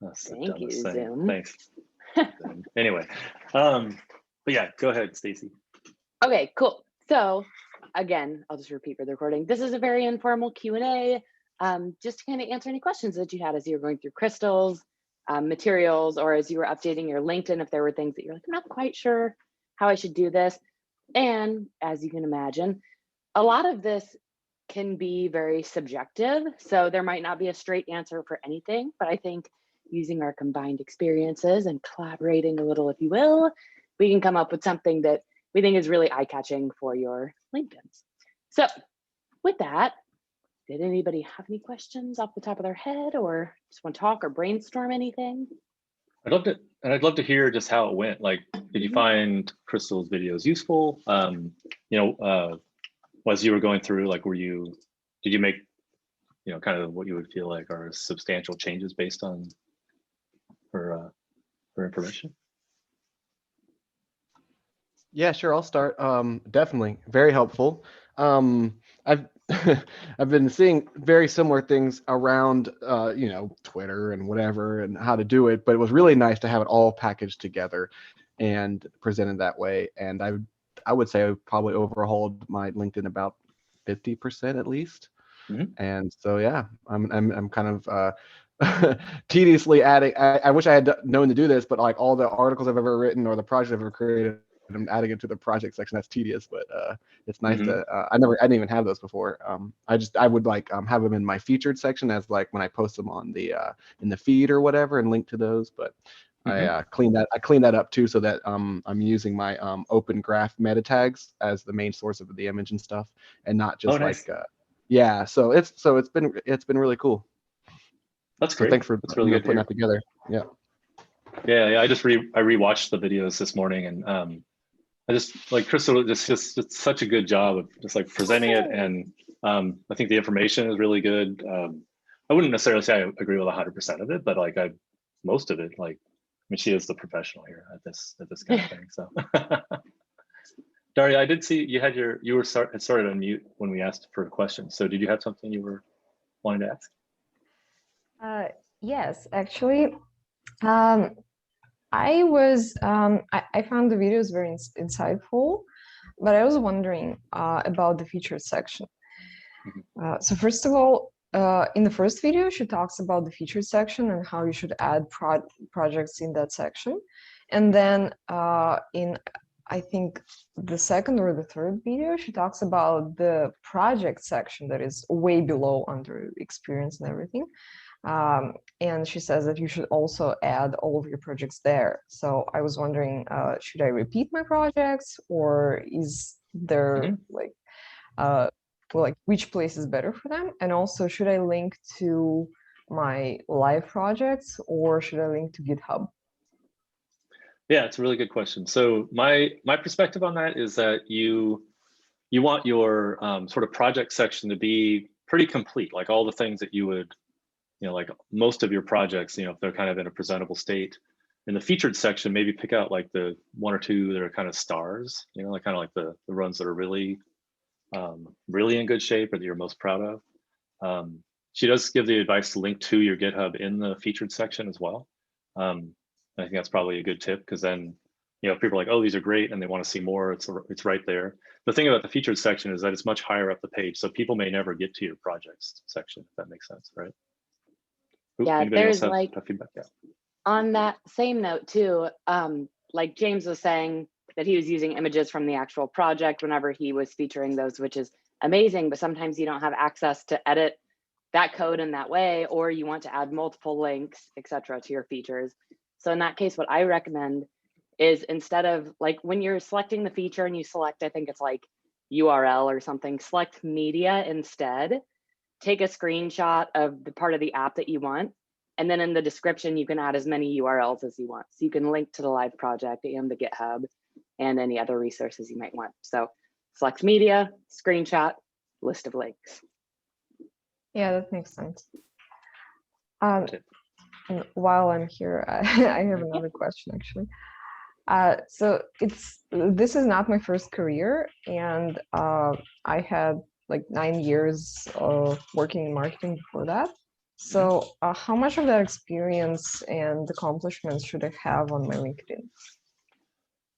That's the Thank you, dumbest thing. Zoom. Thanks. Anyway, but yeah, go ahead, Stacy. Okay, cool. So again, I'll just repeat for the recording. This is a very informal Q&A, just to kind of answer any questions that you had as you were going through crystals, materials, or as you were updating your LinkedIn, if there were things that you're like, I'm not quite sure how I should do this. And as you can imagine, a lot of this can be very subjective. So there might not be a straight answer for anything, but I think using our combined experiences and collaborating a little, if you will, we can come up with something that we think is really eye-catching for your LinkedIns. So with that, did anybody have any questions off the top of their head, or just want to talk or brainstorm anything? I'd love to hear just how it went. Like, did you find Crystal's videos useful? As you were going through, like, did you make, kind of what you would feel like are substantial changes based on her information? Yeah, sure. I'll start. Definitely very helpful. I've I've been seeing very similar things around, Twitter and whatever, and how to do it. But it was really nice to have it all packaged together and presented that way. And I would say I probably overhauled my LinkedIn about 50% at least. Mm-hmm. And so yeah, I'm kind of tediously adding. I wish I had known to do this, but like all the articles I've ever written or the projects I've ever created, I'm adding it to the project section. That's tedious, but it's nice to. I didn't even have those before. I would like have them in my featured section as like when I post them on the in the feed or whatever and link to those. But I cleaned that up too, so that I'm using my open graph meta tags as the main source of the image and stuff, and not just nice. yeah. So it's been really cool. That's great. So thanks for That's really good putting that together. Yeah. Yeah. I rewatched the videos this morning, and I just like Crystal just such a good job of just like presenting it, and I think the information is really good. I wouldn't necessarily say I agree with 100% of it, but like most of it, like, I mean, she is the professional here at this kind of thing. So, Daria, I did see you had started on mute when we asked for questions. So, did you have something you were wanting to ask? Yes, actually. I found the videos very insightful, but I was wondering about the featured section. So first of all, in the first video, she talks about the featured section and how you should add projects in that section. And then in, I think, the second or the third video, she talks about the project section that is way below under experience and everything. And she says that you should also add all of your projects there. So I was wondering, should I repeat my projects, or is there like which place is better for them? And also, should I link to my live projects, or should I link to GitHub? Yeah, it's a really good question. So my perspective on that is that you want your sort of project section to be pretty complete, like all the things that you would, like most of your projects, if they're kind of in a presentable state. In the featured section, maybe pick out like the one or two that are kind of stars, like kind of like the runs that are really, really in good shape or that you're most proud of. She does give the advice to link to your GitHub in the featured section as well. I think that's probably a good tip, because then, if people are like, oh, these are great, and they want to see more, it's right there. The thing about the featured section is that it's much higher up the page, so people may never get to your projects section, if that makes sense, right? Yeah, there's like, feedback? Yeah. On that same note too, like James was saying that he was using images from the actual project whenever he was featuring those, which is amazing, but sometimes you don't have access to edit that code in that way, or you want to add multiple links, etc., to your features. So in that case, what I recommend is, instead of like when you're selecting the feature and you select, I think it's like URL or something, select media instead. Take a screenshot of the part of the app that you want, and then in the description, you can add as many URLs as you want. So you can link to the live project and the GitHub and any other resources you might want. So select media, screenshot, list of links. Yeah, that makes sense. And while I'm here, I have another question actually. So this is not my first career, and I had like 9 years of working in marketing before that. So how much of that experience and accomplishments should I have on my LinkedIn?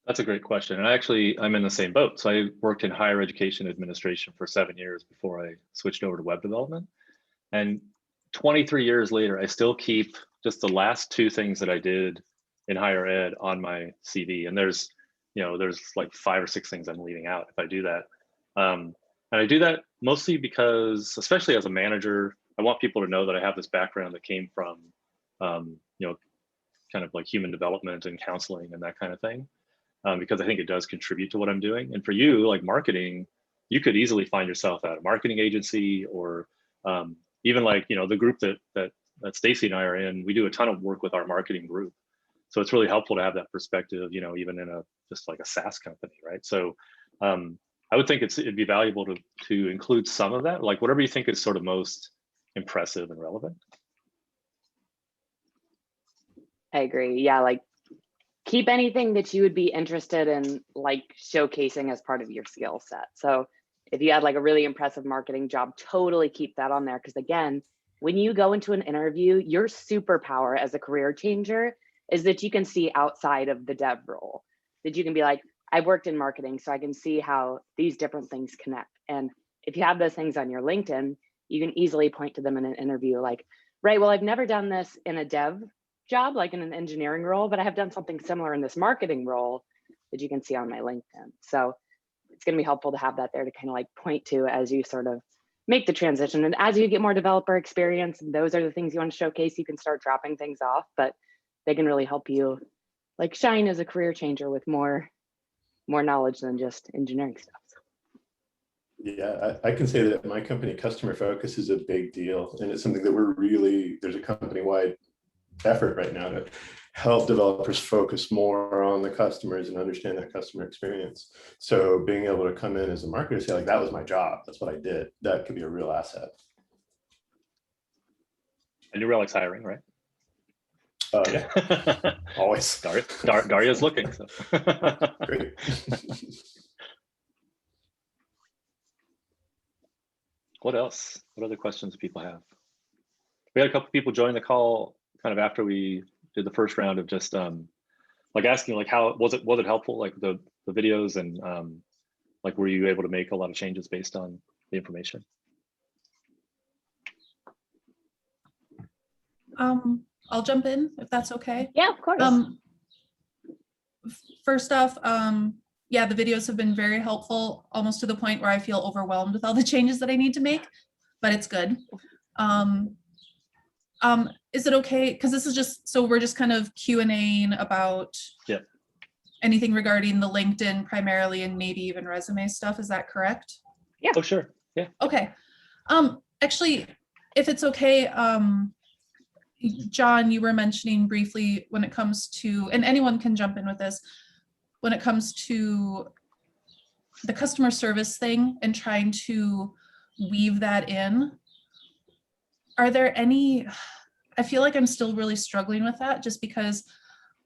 That's a great question. And actually, I'm in the same boat. So I worked in higher education administration for 7 years before I switched over to web development. And 23 years later, I still keep just the last 2 things that I did in higher ed on my CV. And there's like 5 or 6 things I'm leaving out if I do that. And I do that mostly because, especially as a manager, I want people to know that I have this background that came from, kind of like human development and counseling and that kind of thing. Because I think it does contribute to what I'm doing. And for you, like marketing, you could easily find yourself at a marketing agency, or even like, the group that Stacy and I are in, we do a ton of work with our marketing group. So it's really helpful to have that perspective, even in just like a SaaS company, right? So I would think it'd be valuable to include some of that, like whatever you think is sort of most impressive and relevant. I agree. Yeah, like keep anything that you would be interested in like showcasing as part of your skill set. So if you had like a really impressive marketing job, totally keep that on there. Because again, when you go into an interview, your superpower as a career changer is that you can see outside of the dev role, that you can be like, I've worked in marketing, so I can see how these different things connect. And if you have those things on your LinkedIn, you can easily point to them in an interview like, right, well, I've never done this in a dev job, like in an engineering role, but I have done something similar in this marketing role that you can see on my LinkedIn. So it's going to be helpful to have that there to kind of like point to as you sort of make the transition. And as you get more developer experience, those are the things you want to showcase. You can start dropping things off, but they can really help you like shine as a career changer with more knowledge than just engineering stuff. Yeah, I can say that at my company, customer focus is a big deal. And it's something that there's a company-wide effort right now to help developers focus more on the customers and understand that customer experience. So being able to come in as a marketer and say like, that was my job, that's what I did, that could be a real asset. And New Relic's hiring, right? Yeah, always. Daria's looking. So. Great. What else? What other questions do people have? We had a couple people join the call kind of after we did the first round of just like asking like how was it helpful, like the videos, and like were you able to make a lot of changes based on the information? I'll jump in if that's okay. Yeah, of course. First off, yeah, the videos have been very helpful, almost to the point where I feel overwhelmed with all the changes that I need to make, but it's good. Is it okay? Because this is just, so we're just kind of Q&Aing about anything regarding the LinkedIn primarily, and maybe even resume stuff. Is that correct? Yeah. Oh, sure. Yeah. Okay. Actually, if it's okay, John, you were mentioning briefly when it comes to, and anyone can jump in with this, when it comes to the customer service thing and trying to weave that in. Are there any, I feel like I'm still really struggling with that, just because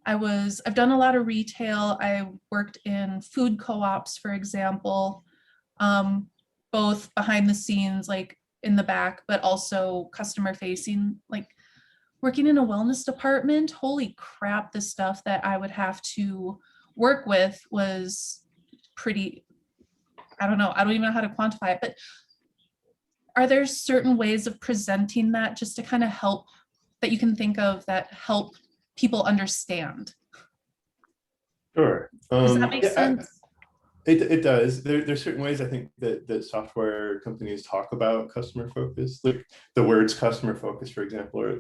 I've done a lot of retail. I worked in food co-ops, for example, both behind the scenes, like in the back, but also customer facing, like working in a wellness department. Holy crap, the stuff that I would have to work with was pretty, I don't even know how to quantify it, but are there certain ways of presenting that just to kind of help, that you can think of that help people understand? Sure. Does that make sense? It does. There's certain ways I think that software companies talk about customer focus, like the words customer focus, for example, or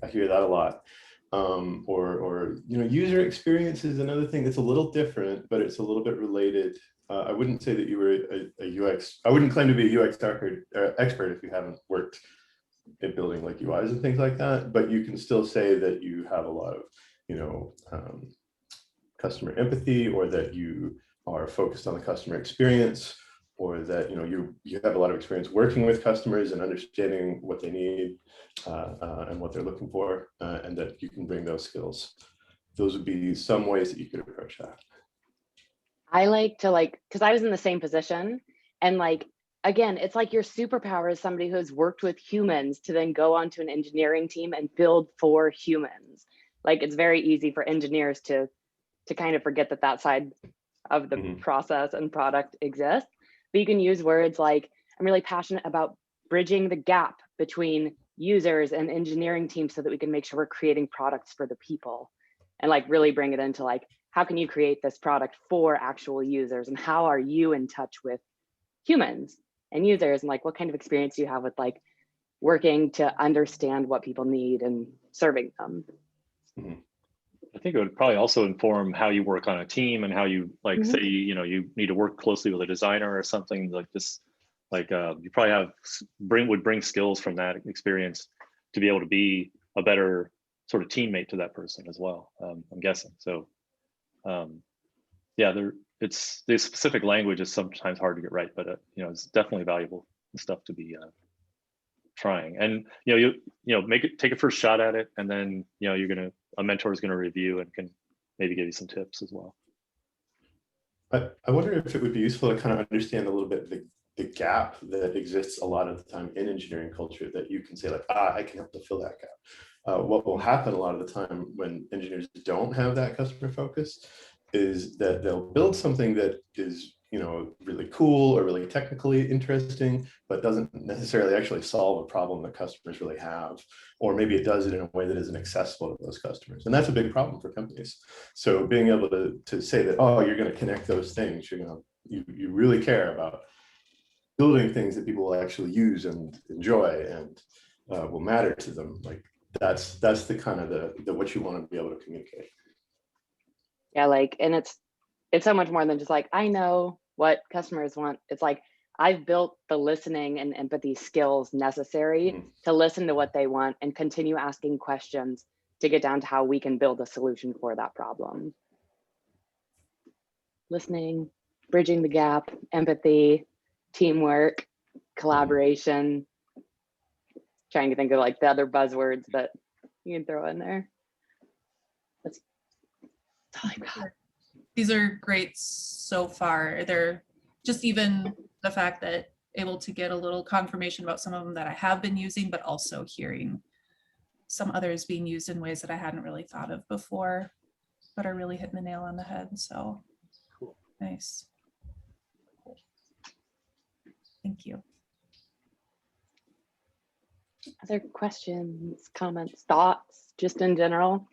I hear that a lot. Or user experience is another thing that's a little different, but it's a little bit related. I wouldn't say that you were a UX. I wouldn't claim to be a UX expert if you haven't worked in building like UIs and things like that. But you can still say that you have a lot of customer empathy, or that you are focused on the customer experience, or that you have a lot of experience working with customers and understanding what they need and what they're looking for, and that you can bring those skills. Those would be some ways that you could approach that. I like to because I was in the same position, and like again, it's like your superpower is somebody who's worked with humans to then go onto an engineering team and build for humans. Like it's very easy for engineers to kind of forget that that side of the process and product exists. But you can use words like, I'm really passionate about bridging the gap between users and engineering teams so that we can make sure we're creating products for the people, and like really bring it into like, how can you create this product for actual users, and how are you in touch with humans and users, and like what kind of experience do you have with like working to understand what people need and serving them. I think it would probably also inform how you work on a team, and how you like say, you know, you need to work closely with a designer or something like this. Like you probably have would bring skills from that experience to be able to be a better sort of teammate to that person as well. I'm guessing. So yeah, it's the specific language is sometimes hard to get right, but you know, it's definitely valuable stuff to be trying. And you know take a first shot at it, and then you know a mentor is going to review and can maybe give you some tips as well. I wonder if it would be useful to kind of understand a little bit the gap that exists a lot of the time in engineering culture, that you can say like, I can help to fill that gap. What will happen a lot of the time when engineers don't have that customer focus is that they'll build something that is, you know, really cool or really technically interesting, but doesn't necessarily actually solve a problem that customers really have, or maybe it does it in a way that isn't accessible to those customers. And that's a big problem for companies. So being able to say that, oh, you're going to connect those things, you really care about building things that people will actually use and enjoy and will matter to them. Like that's the kind of the what you want to be able to communicate. Yeah, like, and it's so much more than just like, I know what customers want. It's like, I've built the listening and empathy skills necessary to listen to what they want and continue asking questions to get down to how we can build a solution for that problem. Listening, bridging the gap, empathy, teamwork, collaboration. Trying to think of like the other buzzwords that you can throw in there. That's all I got. These are great so far. They're just even the fact that able to get a little confirmation about some of them that I have been using, but also hearing some others being used in ways that I hadn't really thought of before, but are really hitting the nail on the head. So cool. Nice. Thank you. Other questions, comments, thoughts, just in general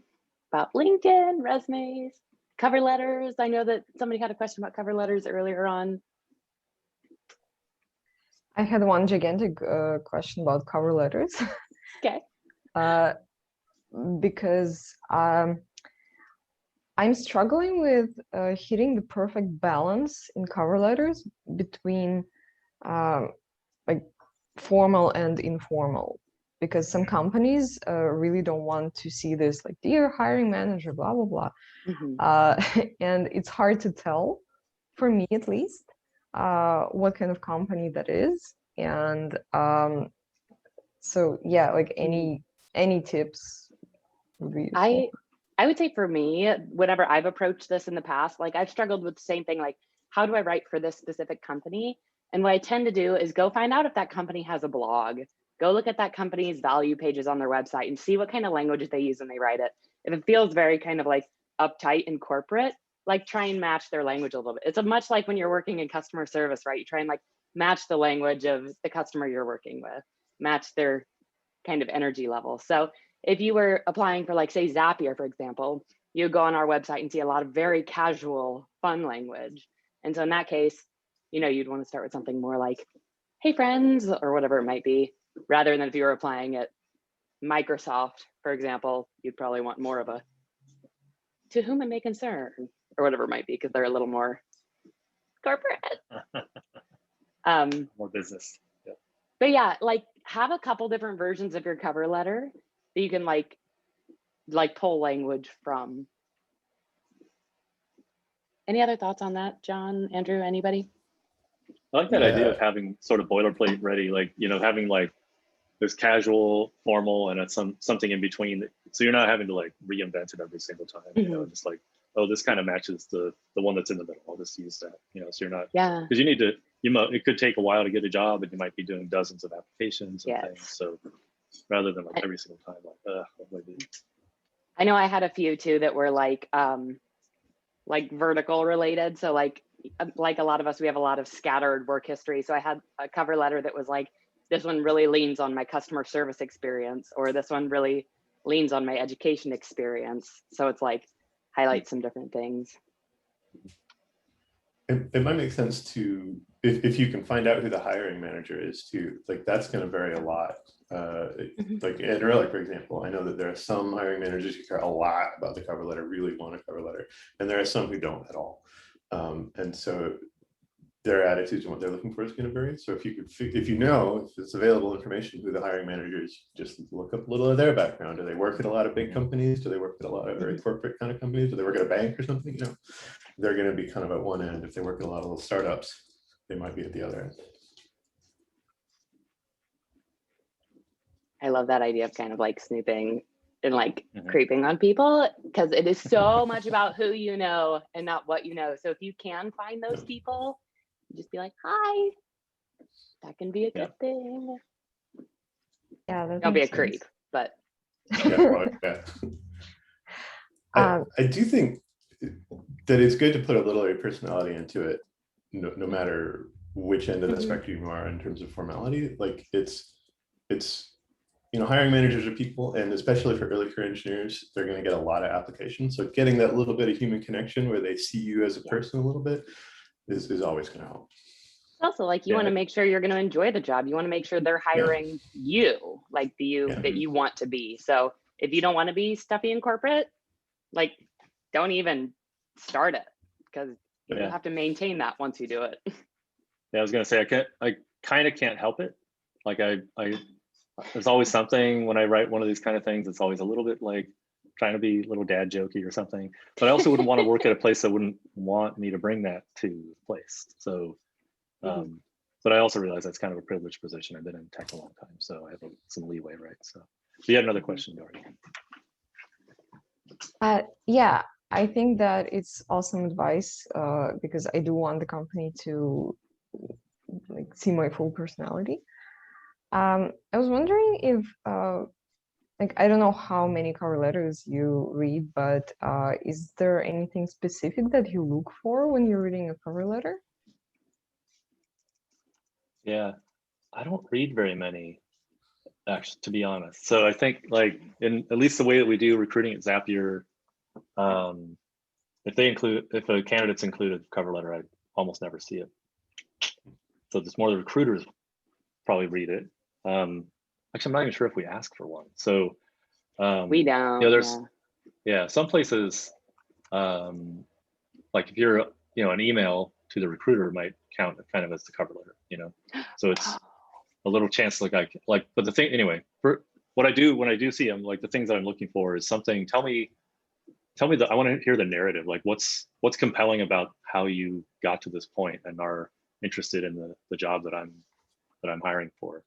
about LinkedIn, resumes, cover letters? I know that somebody had a question about cover letters earlier on. I had one gigantic question about cover letters. Okay. Because I'm struggling with hitting the perfect balance in cover letters between like formal and informal, because some companies really don't want to see this like, dear hiring manager, blah, blah, blah. And it's hard to tell, for me at least, what kind of company that is. And so yeah, like any tips would be useful. I would say for me, whenever I've approached this in the past, like I've struggled with the same thing, like how do I write for this specific company? And what I tend to do is go find out if that company has a blog, go look at that company's value pages on their website and see what kind of language they use when they write it. If it feels very kind of like uptight and corporate, like try and match their language a little bit. It's much like when you're working in customer service, right? You try and like match the language of the customer you're working with, match their kind of energy level. So if you were applying for like, say, Zapier, for example, you go on our website and see a lot of very casual, fun language. And so in that case, you know, you'd want to start with something more like, hey friends, or whatever it might be, rather than if you were applying at Microsoft, for example, you'd probably want more of a, to whom it may concern, or whatever it might be, because they're a little more corporate. More business. Yeah. But yeah, like have a couple different versions of your cover letter that you can like pull language from. Any other thoughts on that, John, Andrew, anybody? I like that idea of having sort of boilerplate ready, like, you know, having like there's casual, formal, and it's something in between. So you're not having to like reinvent it every single time. You know, just like, oh, this kind of matches the one that's in the middle. I'll just use that. You know, so you're not, because you it could take a while to get a job, and you might be doing dozens of applications and Yes. things. So rather than like every single time, like, what do I do? I know I had a few too that were like vertical related. So like a lot of us, we have a lot of scattered work history. So I had a cover letter that was like, this one really leans on my customer service experience, or this one really leans on my education experience. So it's like highlight some different things. It might make sense to, if you can find out who the hiring manager is too, like that's going to vary a lot. Like at Relic, for example, I know that there are some hiring managers who care a lot about the cover letter, really want a cover letter, and there are some who don't at all. And so their attitudes and what they're looking for is going to vary. So if you know, if it's available information who the hiring manager is, just look up a little of their background. Do they work at a lot of big companies? Do they work at a lot of very corporate kind of companies? Do they work at a bank or something? You know, they're going to be kind of at one end. If they work at a lot of little startups, they might be at the other end. I love that idea of kind of like snooping and like creeping on people, because it is so much about who you know and not what you know. So if you can find those people, just be like, hi, that can be a good thing. Yeah, that Don't be a makes sense. creep, but I do think that it's good to put a little of your personality into it, no matter which end of the spectrum you are in terms of formality. Like it's you know, hiring managers are people, and especially for early career engineers, they're going to get a lot of applications. So getting that little bit of human connection where they see you as a person a little bit is always going to help. Also, like, you want to make sure you're going to enjoy the job. You want to make sure they're hiring you, like the you that you want to be. So if you don't want to be stuffy and corporate, like, don't even start it, because you have to maintain that once you do it. Yeah, I was going to say, I kind of can't help it. Like there's always something when I write one of these kind of things, it's always a little bit like trying to be a little dad jokey or something, but I also wouldn't want to work at a place that wouldn't want me to bring that to the place. So, but I also realize that's kind of a privileged position. I've been in tech a long time, so I have some leeway, right? So you had another question, Dory. Yeah, I think that it's awesome advice, because I do want the company to like see my full personality. I was wondering if, like, I don't know how many cover letters you read, but is there anything specific that you look for when you're reading a cover letter? Yeah, I don't read very many, actually, to be honest. So I think, like, in at least the way that we do recruiting at Zapier, if a candidate's included cover letter, I almost never see it. So it's more the recruiters probably read it. Actually, I'm not even sure if we ask for one. So we don't. You know, there's some places, like if you're an email to the recruiter might count kind of as the cover letter, so it's a little chance like but the thing anyway, for what I do when I do see them, like the things that I'm looking for is something. Tell me that I want to hear the narrative, like what's compelling about how you got to this point and are interested in the job that I'm hiring for.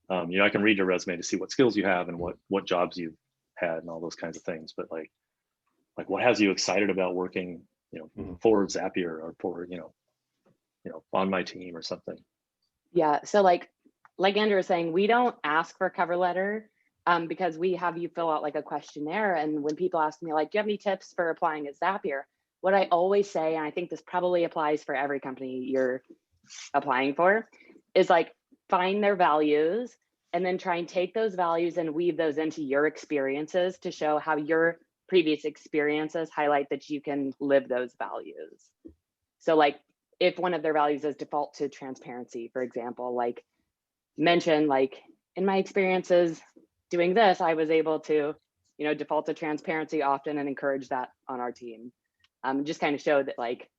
I can read your resume to see what skills you have and what jobs you've had and all those kinds of things, but like what has you excited about working for Zapier or for on my team or something. Yeah, so like Andrew was saying, we don't ask for a cover letter because we have you fill out like a questionnaire. And when people ask me like, do you have any tips for applying at Zapier? What I always say, and I think this probably applies for every company you're applying for, is like find their values and then try and take those values and weave those into your experiences to show how your previous experiences highlight that you can live those values. So like if one of their values is default to transparency, for example, like mention like in my experiences doing this, I was able to, default to transparency often and encourage that on our team. Just kind of show that like,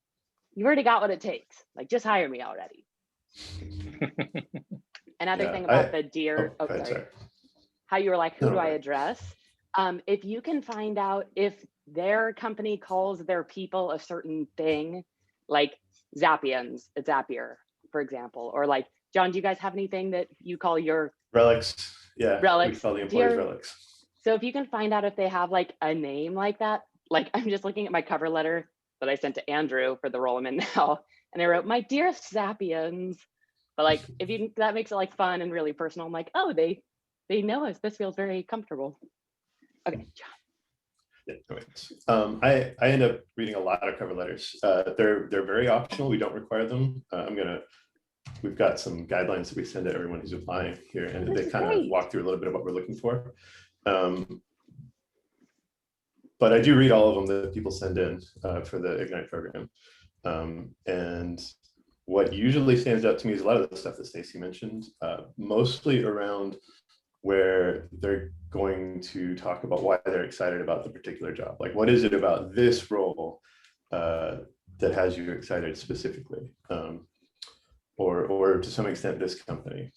you've already got what it takes. Like just hire me already. Another thing about the dear, how you were like, who do I address? If you can find out if their company calls their people a certain thing, like Zapians at Zapier, for example, or like, John, do you guys have anything that you call your relics? Yeah, relics. We call the employees relics. So if you can find out if they have like a name like that, like I'm just looking at my cover letter that I sent to Andrew for the role I'm in now. And I wrote, "My dearest Zappians." But like, if you, that makes it like fun and really personal. I'm like, oh, they know us. This feels very comfortable. Okay, John. Yeah, no, I end up reading a lot of cover letters. They're very optional. We don't require them. We've got some guidelines that we send to everyone who's applying here, and they kind of walk through a little bit of what we're looking for. But I do read all of them that people send in for the Ignite program. And what usually stands out to me is a lot of the stuff that Stacy mentioned, mostly around where they're going to talk about why they're excited about the particular job. Like, what is it about this role that has you excited specifically? Or to some extent, this company.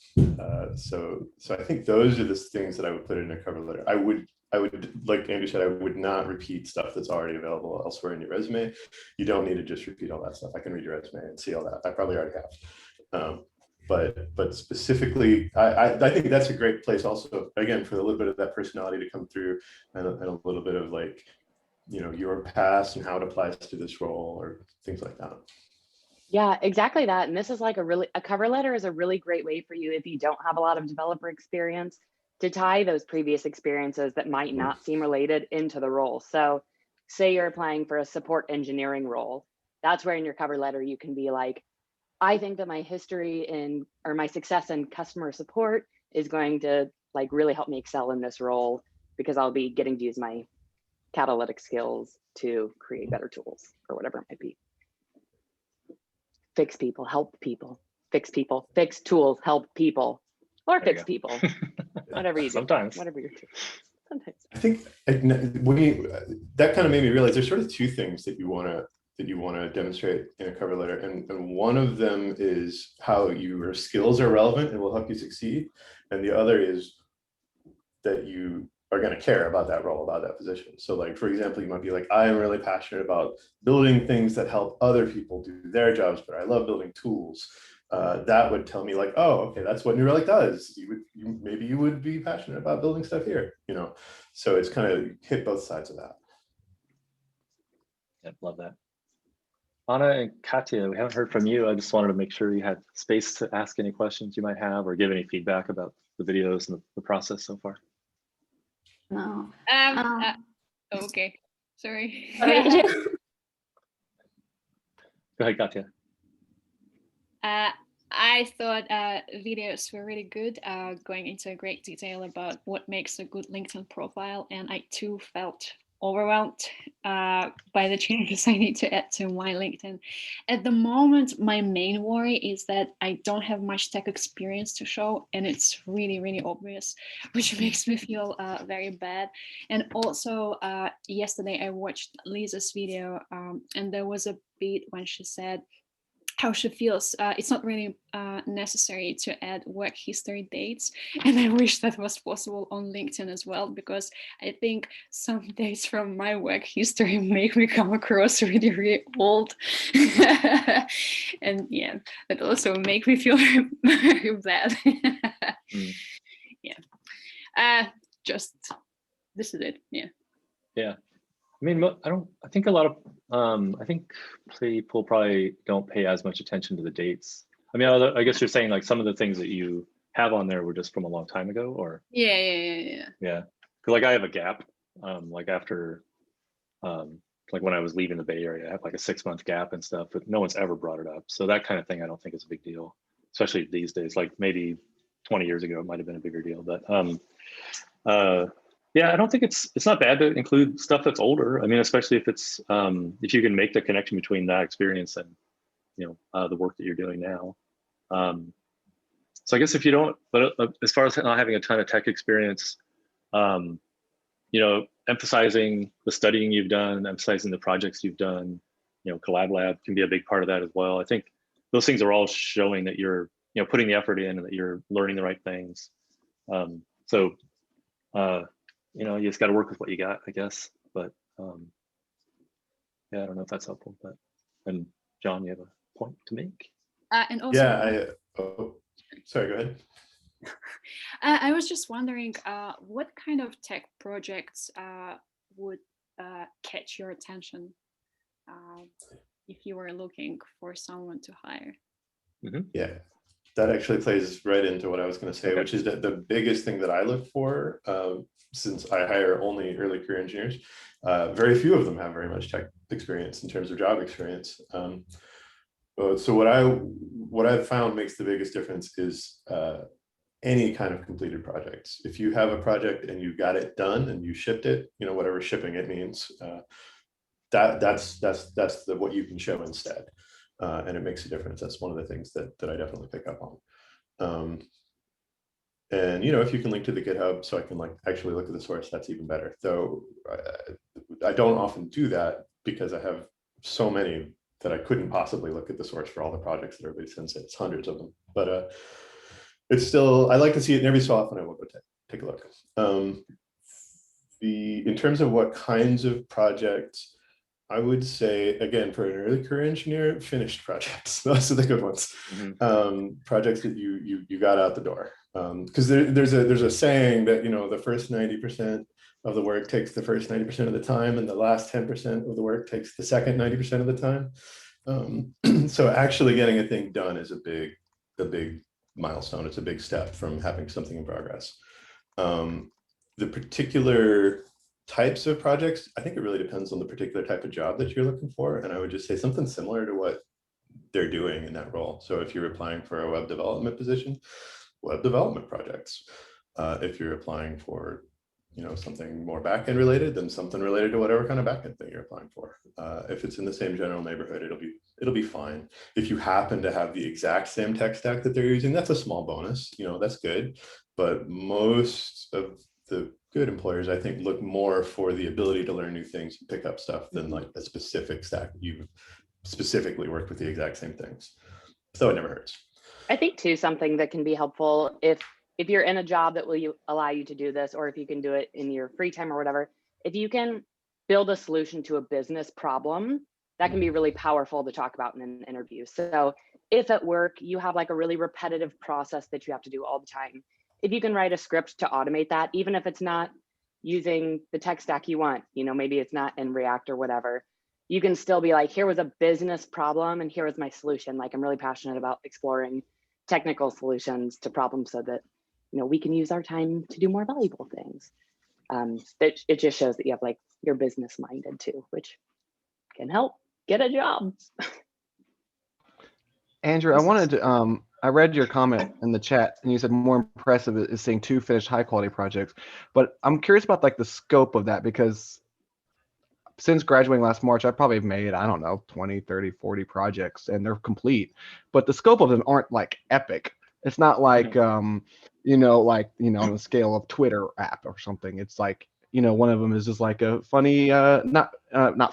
So I think those are the things that I would put in a cover letter. I would, like Andrew said, I would not repeat stuff that's already available elsewhere in your resume. You don't need to just repeat all that stuff. I can read your resume and see all that. I probably already have. But specifically, I think that's a great place also, again, for a little bit of that personality to come through, and a little bit of like, you know, your past and how it applies to this role or things like that. Yeah, exactly that. And this is like a cover letter is a really great way for you, if you don't have a lot of developer experience, to tie those previous experiences that might not seem related into the role. So say you're applying for a support engineering role, that's where in your cover letter you can be like, I think that my history in, or my success in customer support is going to like really help me excel in this role, because I'll be getting to use my catalytic skills to create better tools or whatever it might be. Fix people, help people, fix tools, help people, or fix people, whatever you do. Sometimes. Whatever you're doing. Sometimes. I think that kind of made me realize there's sort of two things that you want to demonstrate in a cover letter, and one of them is how your skills are relevant and will help you succeed, and the other is that you are going to care about that role, about that position. So like, for example, you might be like, I am really passionate about building things that help other people do their jobs, but I love building tools. That would tell me like, oh, okay, that's what New Relic does. Maybe you would be passionate about building stuff here, you know? So it's kind of hit both sides of that. Yep, love that. Anna and Katya, we haven't heard from you. I just wanted to make sure you had space to ask any questions you might have or give any feedback about the videos and the process so far. No. Okay. Sorry. Go ahead, Katya. I thought videos were really good, going into great detail about what makes a good LinkedIn profile, and I too felt overwhelmed by the changes I need to add to my LinkedIn. At the moment, my main worry is that I don't have much tech experience to show, and it's really, really obvious, which makes me feel very bad. And also, yesterday I watched Lisa's video, and there was a bit when she said how she feels it's not really necessary to add work history dates, and I wish that was possible on LinkedIn as well, because I think some dates from my work history make me come across really, really old. And yeah, that also make me feel very bad. Yeah, just this is it. Yeah. I mean, I think a lot of, I think people probably don't pay as much attention to the dates. I mean, I guess you're saying like some of the things that you have on there were just from a long time ago, or? Yeah. Yeah, because like I have a gap, like after, like when I was leaving the Bay Area, I have like a 6-month gap and stuff, but no one's ever brought it up. So that kind of thing I don't think is a big deal, especially these days. Like maybe 20 years ago, it might've been a bigger deal, but yeah, I don't think it's not bad to include stuff that's older. I mean, especially if it's if you can make the connection between that experience and the work that you're doing now. So I guess if you don't, but as far as not having a ton of tech experience, emphasizing the studying you've done, emphasizing the projects you've done, Collab Lab can be a big part of that as well. I think those things are all showing that you're putting the effort in and that you're learning the right things. You just got to work with what you got, I guess. But yeah, I don't know if that's helpful. But and John, you have a point to make? And also, sorry, go ahead. I was just wondering, what kind of tech projects would catch your attention? if you were looking for someone to hire. Yeah, that actually plays right into what I was going to say, Okay. which is that the biggest thing that I look for, since I hire only early career engineers, very few of them have very much tech experience in terms of job experience. So what I've found makes the biggest difference is any kind of completed projects. If you have a project and you got it done and you shipped it, you know, whatever shipping it means, that's what you can show instead. And it makes a difference. That's one of the things that I definitely pick up on. And you know, if you can link to the GitHub so I can like actually look at the source, that's even better. Though I don't often do that because I have so many that I couldn't possibly look at the source for all the projects that everybody sends it. It's hundreds of them, but it's still, I like to see it, and every so often I will go take a look. In terms of what kinds of projects, I would say, again, for an early career engineer, finished projects. Those are the good ones. Projects that you got out the door. Because there's a saying that, you know, the first 90% of the work takes the first 90% of the time, and the last 10% of the work takes the second 90% of the time. So actually getting a thing done is a big milestone. It's a big step from having something in progress. The particular types of projects, I think it really depends on the particular type of job that you're looking for. And I would just say something similar to what they're doing in that role. So if you're applying for a web development position, web development projects. If you're applying for, you know, something more backend related, then something related to whatever kind of backend thing you're applying for. If it's in the same general neighborhood, it'll be fine. If you happen to have the exact same tech stack that they're using, that's a small bonus. You know, that's good. But most of the good employers, I think, look more for the ability to learn new things and pick up stuff than like a specific stack. You've specifically worked with the exact same things. So it never hurts. I think too, something that can be helpful if you're in a job that will allow you to do this, or if you can do it in your free time or whatever, if you can build a solution to a business problem, that can be really powerful to talk about in an interview. So if at work you have like a really repetitive process that you have to do all the time, if you can write a script to automate that, even if it's not using the tech stack you want, you know, maybe it's not in React or whatever, you can still be like, here was a business problem and here was my solution. Like, I'm really passionate about exploring technical solutions to problems so that, you know, we can use our time to do more valuable things. It just shows that you have like, you're business minded too, which can help get a job. Andrew, I wanted to, I read your comment in the chat and you said more impressive is seeing 2 finished high quality projects, but I'm curious about like the scope of that, because since graduating last March, I've probably made, I don't know, 20, 30, 40 projects and they're complete, but the scope of them aren't like epic. It's not like, you know, like, you know, on the scale of Twitter app or something. It's like, you know, one of them is just like a funny, not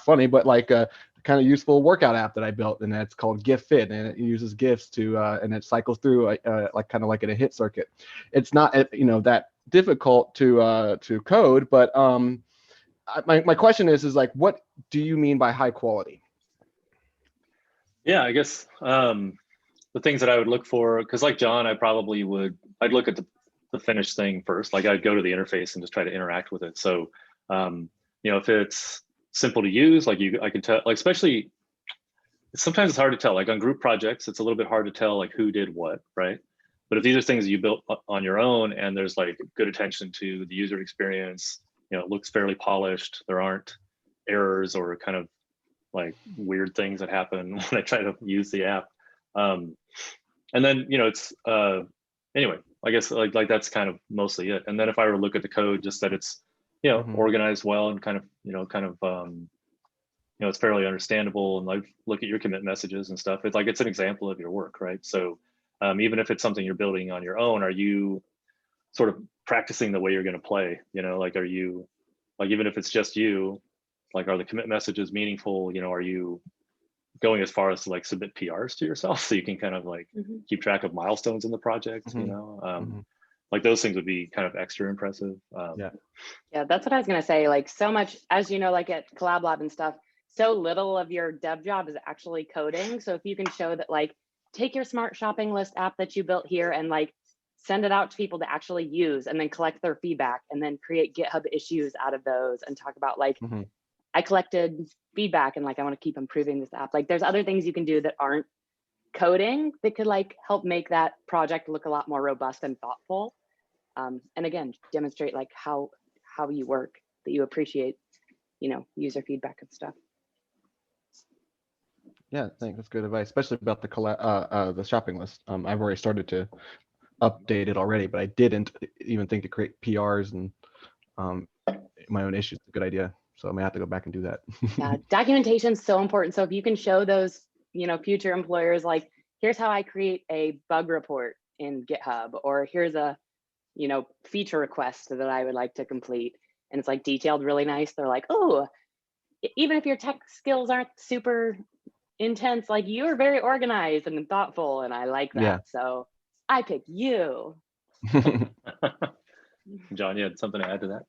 funny, but like a kind of useful workout app that I built, and it's called GIF-Fit, and it uses GIFs to, and it cycles through like kind of like in a hit circuit. It's not, you know, that difficult to code, but my question is like, what do you mean by high quality? Yeah, I guess the things that I would look for, because like John, I'd look at the finished thing first. Like I'd go to the interface and just try to interact with it. So, you know, if it's simple to use, like I can tell, like, especially sometimes it's hard to tell, like on group projects, it's a little bit hard to tell like who did what, right? But if these are things that you built on your own and there's like good attention to the user experience, you know, it looks fairly polished, there aren't errors or kind of like weird things that happen when I try to use the app. And then, you know, it's, anyway, I guess like that's kind of mostly it. And then if I were to look at the code, just that it's, you know, organized well and kind of, you know, it's fairly understandable, and like look at your commit messages and stuff. It's like, it's an example of your work, right? So even if it's something you're building on your own, are you sort of practicing the way you're going to play? You know, like, are you, like, even if it's just you, like, are the commit messages meaningful? You know, are you going as far as to like submit PRs to yourself so you can kind of like keep track of milestones in the project? You know, like those things would be kind of extra impressive. Yeah, that's what I was going to say. Like, so much, as you know, like at Collab Lab and stuff, so little of your dev job is actually coding. So if you can show that, like, take your smart shopping list app that you built here and like send it out to people to actually use, and then collect their feedback, and then create GitHub issues out of those and talk about like, I collected feedback and like, I want to keep improving this app. Like there's other things you can do that aren't coding that could like help make that project look a lot more robust and thoughtful. And again, demonstrate like how you work, that you appreciate, you know, user feedback and stuff. Yeah, thanks. That's good advice, especially about the shopping list. I've already started to update it already, but I didn't even think to create PRs and my own issues. A good idea. So I may have to go back and do that. Yeah, documentation is so important. So if you can show those, you know, future employers, like, here's how I create a bug report in GitHub, or here's a, you know, feature request that I would like to complete. And it's like detailed really nice. They're like, oh, even if your tech skills aren't super intense, like you're very organized and thoughtful, and I like that. Yeah. So I pick you. John, you had something to add to that?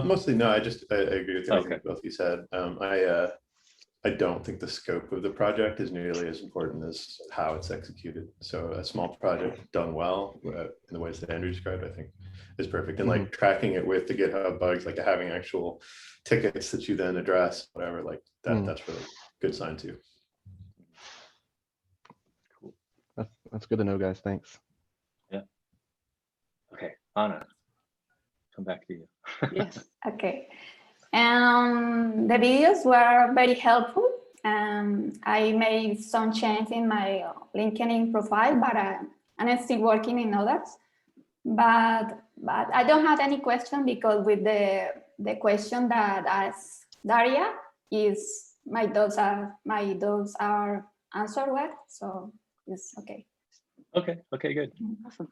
Mostly no. I agree with everything Okay. both of you said. I don't think the scope of the project is nearly as important as how it's executed. So a small project done well in the ways that Andrew described, I think, is perfect. And like tracking it with the GitHub bugs, like having actual tickets that you then address, whatever, like that, that's really good sign too. Cool. That's good to know, guys. Thanks. Yeah. Okay, Anna, come back to you. Yes. Okay. The videos were very helpful. I made some change in my LinkedIn profile, but I'm still working in others. But I don't have any question, because with the question that asked Daria, is my dogs are answered well, so it's okay. Okay, good. Awesome.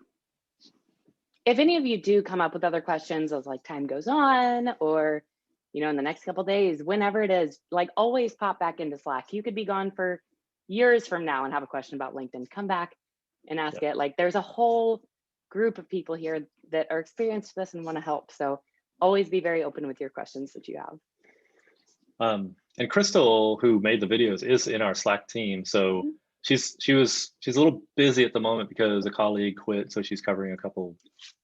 If any of you do come up with other questions as like time goes on, or, you know, in the next couple of days, whenever it is, like always pop back into Slack. You could be gone for years from now and have a question about LinkedIn. Come back and ask it. Like there's a whole group of people here that are experienced with this and want to help. So always be very open with your questions that you have. And Crystal, who made the videos, is in our Slack team. So she's a little busy at the moment because a colleague quit. So she's covering a couple,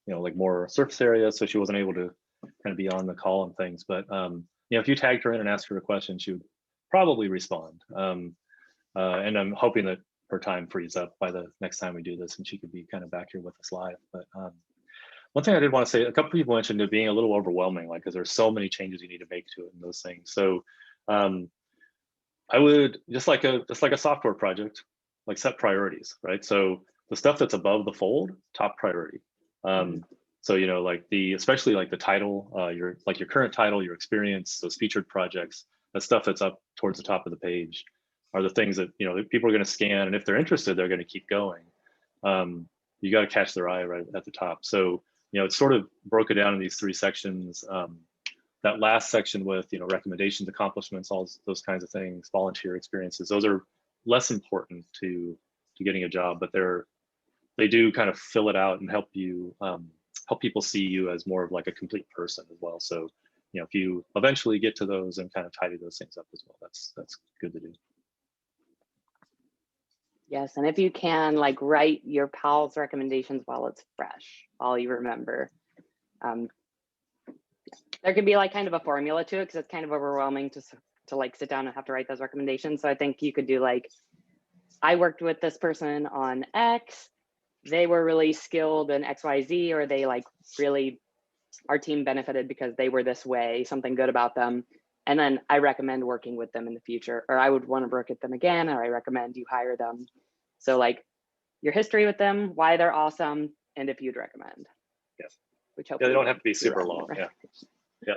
you know, like more surface areas. So she wasn't able to kind of be on the call and things. But you know, if you tagged her in and asked her a question, she would probably respond. And I'm hoping that her time frees up by the next time we do this, and she could be kind of back here with us live. But one thing I did want to say, a couple people mentioned it being a little overwhelming, like because there's so many changes you need to make to it and those things. So I would just like a software project, like set priorities, right? So the stuff that's above the fold, top priority. So you know, like especially like the title, your current title, your experience, those featured projects, that stuff that's up towards the top of the page are the things that, you know, people are going to scan, and if they're interested, they're going to keep going. You got to catch their eye right at the top. So you know, it's sort of broken down in these three sections. That last section with, you know, recommendations, accomplishments, all those kinds of things, volunteer experiences, those are less important to getting a job, but they do kind of fill it out and help you help people see you as more of like a complete person as well. So you know, if you eventually get to those and kind of tidy those things up as well, that's good to do. Yes, and if you can, like, write your PAL's recommendations while it's fresh, while you remember. There could be like kind of a formula to it, because it's kind of overwhelming to like sit down and have to write those recommendations. So I think you could do like, I worked with this person on X, they were really skilled in XYZ, or they like really, our team benefited because they were this way, something good about them. And then I recommend working with them in the future, or I would want to work with them again, or I recommend you hire them. So like your history with them, why they're awesome, and if you'd recommend. Yes. Which Yeah, hopefully they don't have to be super long. Yeah. Yeah.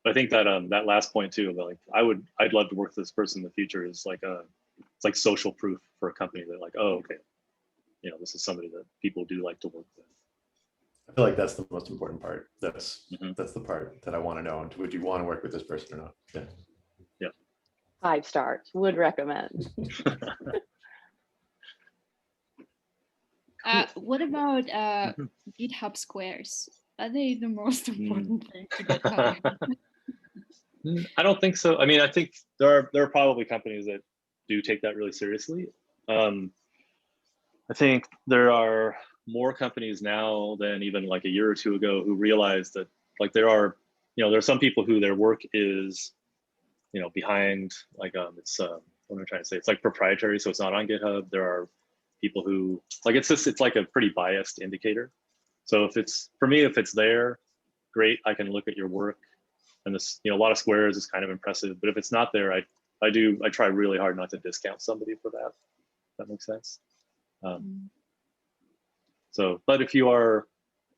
I think that that last point too, like I'd love to work with this person in the future, is like it's like social proof for a company that like, oh, okay, you know, this is somebody that people do like to work with. I feel like that's the most important part. That's the part that I want to know. And would you want to work with this person or not? Yeah. Yeah. 5 stars, would recommend. What about GitHub squares? Are they the most important thing to get hired? I don't think so. I mean, I think there are probably companies that do take that really seriously. I think there are more companies now than even like a year or two ago who realize that like there are, there are some people who their work is, behind like it's what am I trying to say? It's like proprietary, so it's not on GitHub. There are people who like it's like a pretty biased indicator. So if it's there, great, I can look at your work, and this a lot of squares is kind of impressive. But if it's not there, I try really hard not to discount somebody for that. If that makes sense. So, but if you are,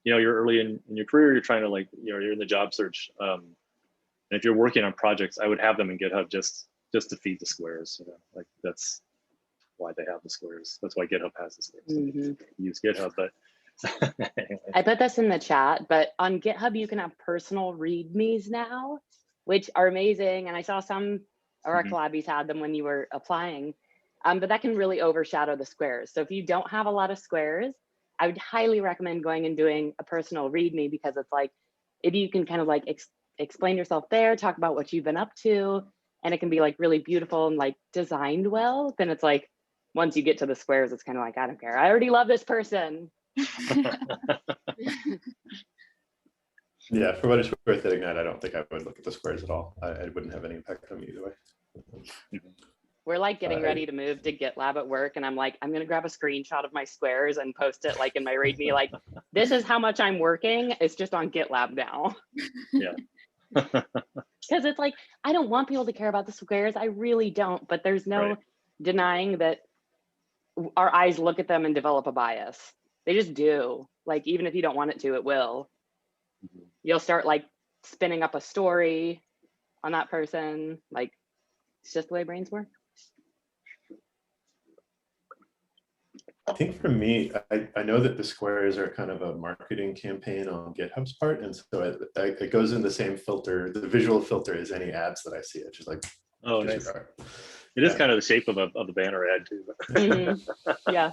you're early in your career, you're trying to you're in the job search. And if you're working on projects, I would have them in GitHub just to feed the squares. Like that's why they have the squares. That's why GitHub has the squares. Use GitHub, but anyway. I put this in the chat, but on GitHub you can have personal readmes now, which are amazing. And I saw some of our collabs had them when you were applying, but that can really overshadow the squares. So if you don't have a lot of squares, I would highly recommend going and doing a personal readme, because it's like, if you can kind of like explain yourself there, talk about what you've been up to, and it can be like really beautiful and like designed well, then it's like, once you get to the squares, it's kind of like, I don't care. I already love this person. Yeah, for what it's worth at Ignite, I don't think I would look at the squares at all. I wouldn't have any impact on me either way. We're like getting ready to move to GitLab at work, and I'm like, I'm gonna grab a screenshot of my squares and post it like in my README, like, this is how much I'm working. It's just on GitLab now. Yeah. Because it's like, I don't want people to care about the squares. I really don't, but there's no denying that our eyes look at them and develop a bias. They just do. Like, even if you don't want it to, it will. You'll start like spinning up a story on that person. Like, it's just the way brains work. I think for me, I know that the squares are kind of a marketing campaign on GitHub's part, and so it goes in the same filter. The visual filter is any ads that I see. It's just like, oh, nice. It is kind of the shape of the banner ad too. Yeah,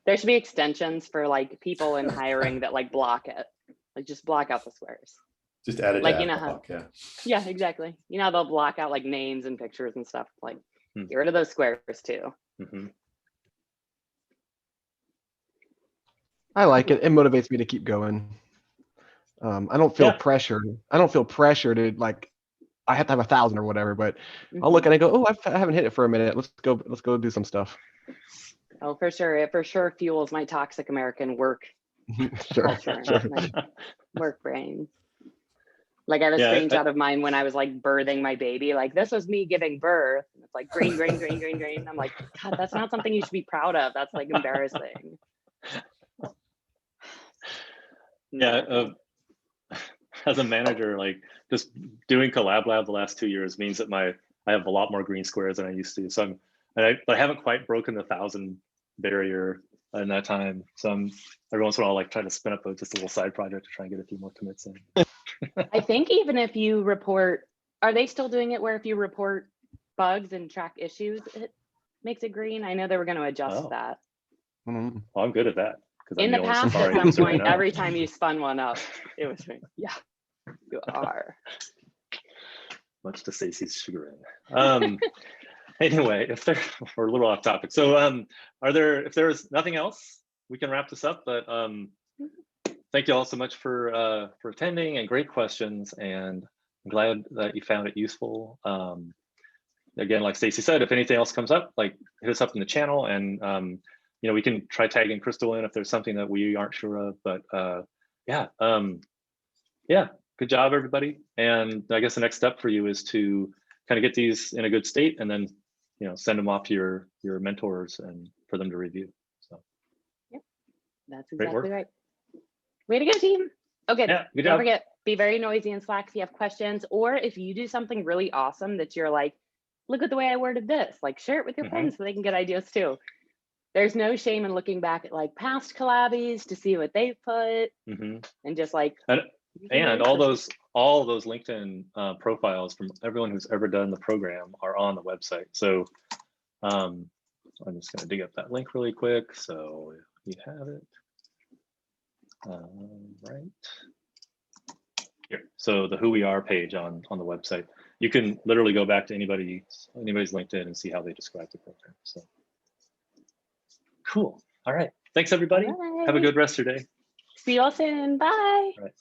there should be extensions for like people in hiring that like block it, like just block out the squares. Just add it like to how, block, yeah. Yeah, exactly. They'll block out like names and pictures and stuff. Like, get rid of those squares too. I like it. It motivates me to keep going. I don't feel pressure. I don't feel pressure to like, I have to have 1,000 or whatever, but I'll look and I go, oh, I haven't hit it for a minute. Let's go do some stuff. Oh, for sure. It for sure fuels my toxic American work culture, my work brain. Like, I have a screenshot of mine when I was like birthing my baby. Like, this was me giving birth. And it's like green, green, green, green, green. I'm like, God, that's not something you should be proud of. That's like embarrassing. Yeah. As a manager, like just doing Collab Lab the last 2 years means that I have a lot more green squares than I used to. So I haven't quite broken the 1,000 barrier in that time. So I'm every once in a while like trying to spin up just a little side project to try and get a few more commits in. I think even if you report, are they still doing it where if you report bugs and track issues, it makes it green? I know they were going to adjust that. Well, I'm good at that. In the past, at some point, every time you spun one up, it was me. Yeah, you are. Much to Stacey's chagrin. Anyway, we're a little off topic. So if there's nothing else, we can wrap this up. But thank you all so much for attending, and great questions. And I'm glad that you found it useful. Again, like Stacey said, if anything else comes up, like hit us up in the channel, and we can try tagging Crystal in if there's something that we aren't sure of. But yeah, good job, everybody. And I guess the next step for you is to kind of get these in a good state, and then send them off to your mentors and for them to review. So yep, that's exactly right. Way to go, team. Okay, don't forget, be very noisy in Slack if you have questions, or if you do something really awesome that you're like, look at the way I worded this, like share it with your friends so they can get ideas too. There's no shame in looking back at like past collabs to see what they've put, and just like, and all those LinkedIn profiles from everyone who's ever done the program are on the website. So I'm just going to dig up that link really quick so you have it. Right here. So the Who We Are page on the website, you can literally go back to anybody's LinkedIn and see how they describe the program. So cool. All right. Thanks, everybody. Have a good rest of your day. See you all soon. Bye. All right.